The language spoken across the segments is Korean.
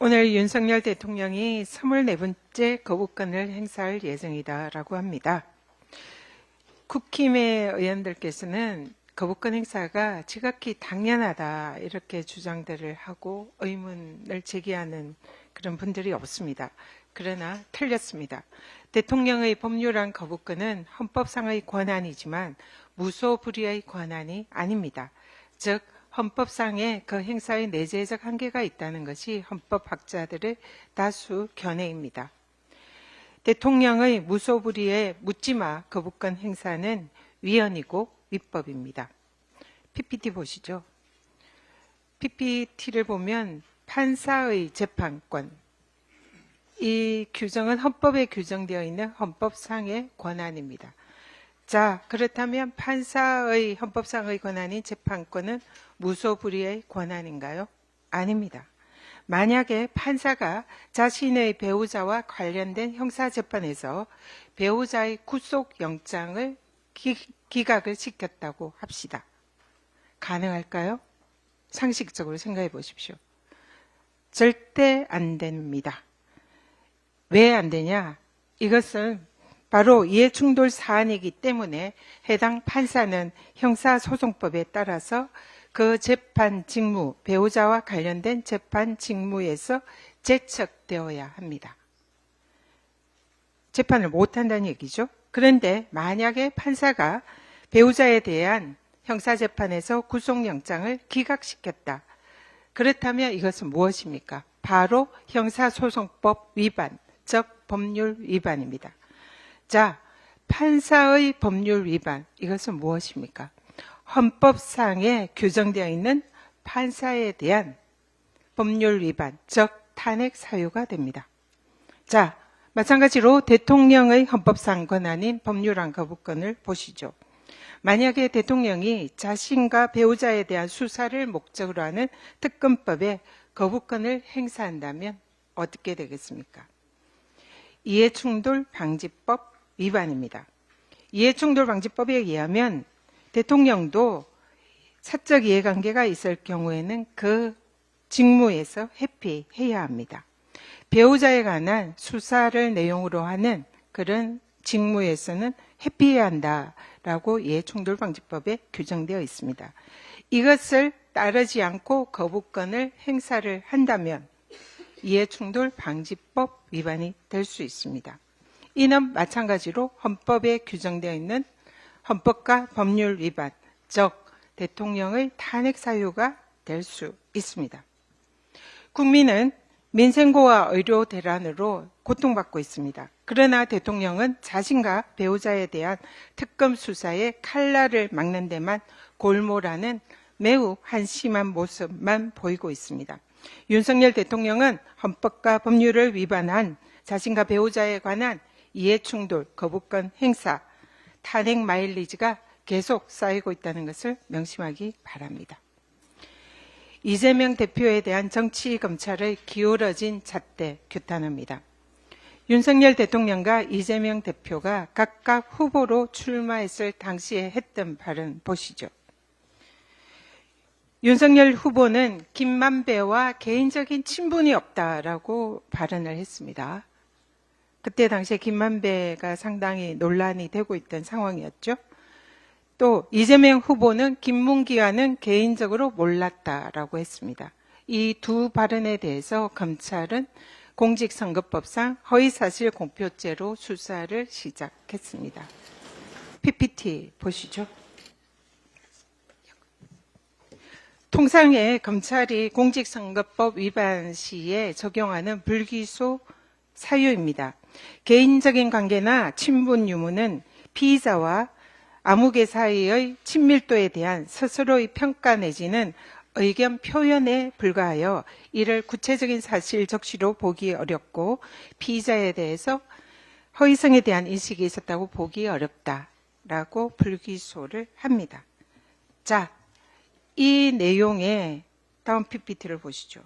오늘 윤석열 대통령이 24번째 거부권을 행사할 예정이다라고 합니다. 국힘의 의원들께서는 거부권 행사가 지극히 당연하다 이렇게 주장들을 하고 의문을 제기하는 그런 분들이 없습니다. 그러나 틀렸습니다. 대통령의 법률안 거부권은 헌법상의 권한이지만 무소불위의 권한이 아닙니다. 즉 헌법상의 그 행사의 내재적 한계가 있다는 것이 헌법학자들의 다수 견해입니다. 대통령의 무소불위의 묻지마 거부권 행사는 위헌이고 위법입니다. PPT 보시죠. PPT를 보면 판사의 재판권, 이 규정은 헌법에 규정되어 있는 헌법상의 권한입니다. 자, 그렇다면 판사의 헌법상의 권한인 재판권은 무소불위의 권한인가요? 아닙니다. 만약에 판사가 자신의 배우자와 관련된 형사재판에서 배우자의 구속영장을 기각을 시켰다고 합시다. 가능할까요? 상식적으로 생각해 보십시오. 절대 안 됩니다. 왜 안 되냐? 이것은 바로 이해충돌 사안이기 때문에 해당 판사는 형사소송법에 따라서 그 재판 직무, 배우자와 관련된 재판 직무에서 제척되어야 합니다. 재판을 못한다는 얘기죠. 그런데 만약에 판사가 배우자에 대한 형사재판에서 구속영장을 기각시켰다. 그렇다면 이것은 무엇입니까? 바로 형사소송법 위반, 즉 법률 위반입니다. 자, 판사의 법률 위반, 이것은 무엇입니까? 헌법상에 규정되어 있는 판사에 대한 법률 위반, 즉 탄핵 사유가 됩니다. 자, 마찬가지로 대통령의 헌법상 권한인 법률안 거부권을 보시죠. 만약에 대통령이 자신과 배우자에 대한 수사를 목적으로 하는 특검법에 거부권을 행사한다면 어떻게 되겠습니까? 이해충돌 방지법 위반입니다. 이해충돌 방지법에 의하면 대통령도 사적 이해관계가 있을 경우에는 그 직무에서 회피해야 합니다. 배우자에 관한 수사를 내용으로 하는 그런 직무에서는 회피해야 한다라고 이해충돌 방지법에 규정되어 있습니다. 이것을 따르지 않고 거부권을 행사를 한다면 이해충돌 방지법 위반이 될 수 있습니다. 이는 마찬가지로 헌법에 규정되어 있는 헌법과 법률 위반, 즉 대통령의 탄핵 사유가 될 수 있습니다. 국민은 민생고와 의료 대란으로 고통받고 있습니다. 그러나 대통령은 자신과 배우자에 대한 특검 수사에 칼날을 막는 데만 골몰하는 매우 한심한 모습만 보이고 있습니다. 윤석열 대통령은 헌법과 법률을 위반한 자신과 배우자에 관한 이해충돌, 거부권 행사, 탄핵 마일리지가 계속 쌓이고 있다는 것을 명심하기 바랍니다. 이재명 대표에 대한 정치 검찰의 기울어진 잣대 규탄합니다. 윤석열 대통령과 이재명 대표가 각각 후보로 출마했을 당시에 했던 발언 보시죠. 윤석열 후보는 김만배와 개인적인 친분이 없다라고 발언을 했습니다. 그때 당시에 김만배가 상당히 논란이 되고 있던 상황이었죠. 또 이재명 후보는 김문기와는 개인적으로 몰랐다라고 했습니다. 이 두 발언에 대해서 검찰은 공직선거법상 허위사실 공표죄로 수사를 시작했습니다. PPT 보시죠. 통상의 검찰이 공직선거법 위반 시에 적용하는 불기소 사유입니다. 개인적인 관계나 친분 유무는 피의자와 아무개 사이의 친밀도에 대한 스스로의 평가 내지는 의견 표현에 불과하여 이를 구체적인 사실 적시로 보기 어렵고 피의자에 대해서 허위성에 대한 인식이 있었다고 보기 어렵다라고 불기소를 합니다. 자, 이 내용에 다음 PPT를 보시죠.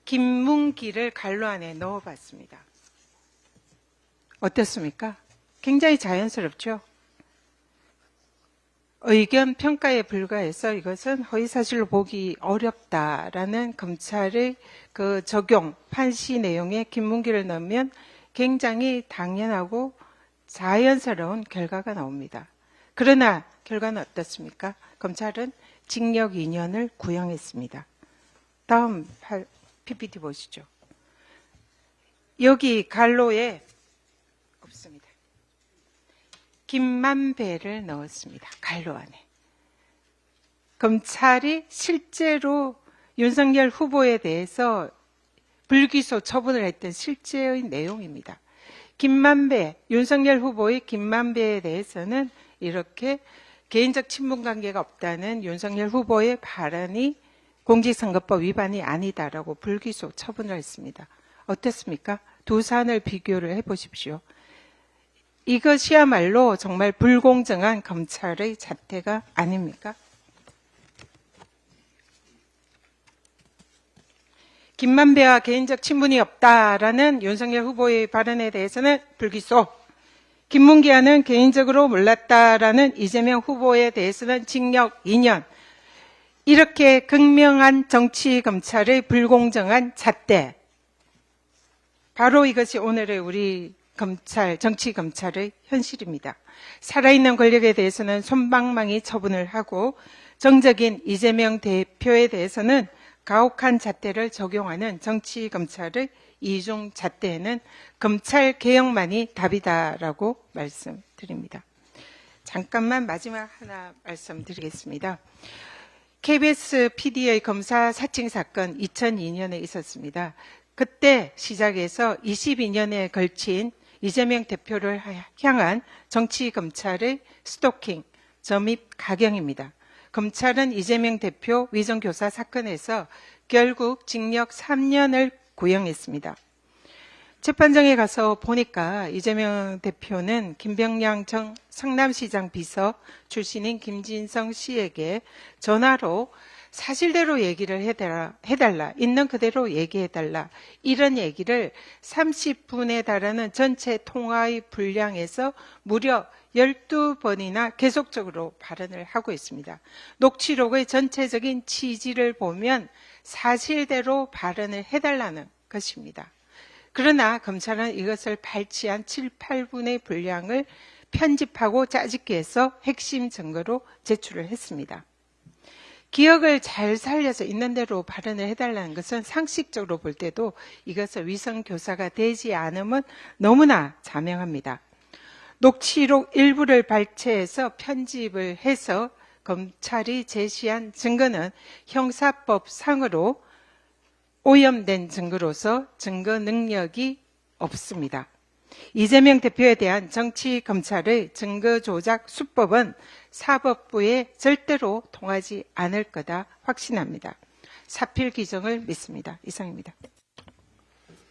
김문기를 갈로 안에 넣어봤습니다. 어떻습니까? 굉장히 자연스럽죠? 의견 평가에 불과해서 이것은 허위사실로 보기 어렵다라는 검찰의 그 적용 판시 내용에 김문기를 넣으면 굉장히 당연하고 자연스러운 결과가 나옵니다. 그러나 결과는 어떻습니까? 검찰은 징역 2년을 구형했습니다. 다음 PPT 보시죠. 여기 갈로에 없습니다. 김만배를 넣었습니다. 갈로 안에. 검찰이 실제로 윤석열 후보에 대해서 불기소 처분을 했던 실제의 내용입니다. 김만배, 윤석열 후보의 김만배에 대해서는 이렇게 개인적 친분 관계가 없다는 윤석열 후보의 발언이 공직선거법 위반이 아니다라고 불기소 처분을 했습니다. 어떻습니까? 두 사안을 비교를 해보십시오. 이것이야말로 정말 불공정한 검찰의 잣대가 아닙니까? 김만배와 개인적 친분이 없다라는 윤석열 후보의 발언에 대해서는 불기소, 김문기와는 개인적으로 몰랐다라는 이재명 후보에 대해서는 징역 2년, 이렇게 극명한 정치검찰의 불공정한 잣대, 바로 이것이 오늘의 우리 검찰, 정치검찰의 현실입니다. 살아있는 권력에 대해서는 솜방망이 처분을 하고 정적인 이재명 대표에 대해서는 가혹한 잣대를 적용하는 정치검찰의 이중 잣대에는 검찰 개혁만이 답이다라고 말씀드립니다. 잠깐만 마지막 하나 말씀드리겠습니다. KBS PD의 검사 사칭 사건 2002년에 있었습니다. 그때 시작해서 22년에 걸친 이재명 대표를 향한 정치검찰의 스토킹, 점입 가경입니다. 검찰은 이재명 대표 위정교사 사건에서 결국 징역 3년을 구형했습니다. 재판장에 가서 보니까 이재명 대표는 김병량 전 성남시장 비서 출신인 김진성 씨에게 전화로 사실대로 얘기를 해달라, 있는 그대로 얘기해달라, 이런 얘기를 30분에 달하는 전체 통화의 분량에서 무려 12번이나 계속적으로 발언을 하고 있습니다. 녹취록의 전체적인 취지를 보면 사실대로 발언을 해달라는 것입니다. 그러나 검찰은 이것을 발췌한 7, 8분의 분량을 편집하고 짜집기 해서 핵심 증거로 제출을 했습니다. 기억을 잘 살려서 있는 대로 발언을 해달라는 것은 상식적으로 볼 때도 이것을 위선교사가 되지 않으면 너무나 자명합니다. 녹취록 일부를 발췌해서 편집을 해서 검찰이 제시한 증거는 형사법상으로 오염된 증거로서 증거 능력이 없습니다. 이재명 대표에 대한 정치검찰의 증거조작 수법은 사법부에 절대로 통하지 않을 거다 확신합니다. 사필 규정을 믿습니다. 이상입니다.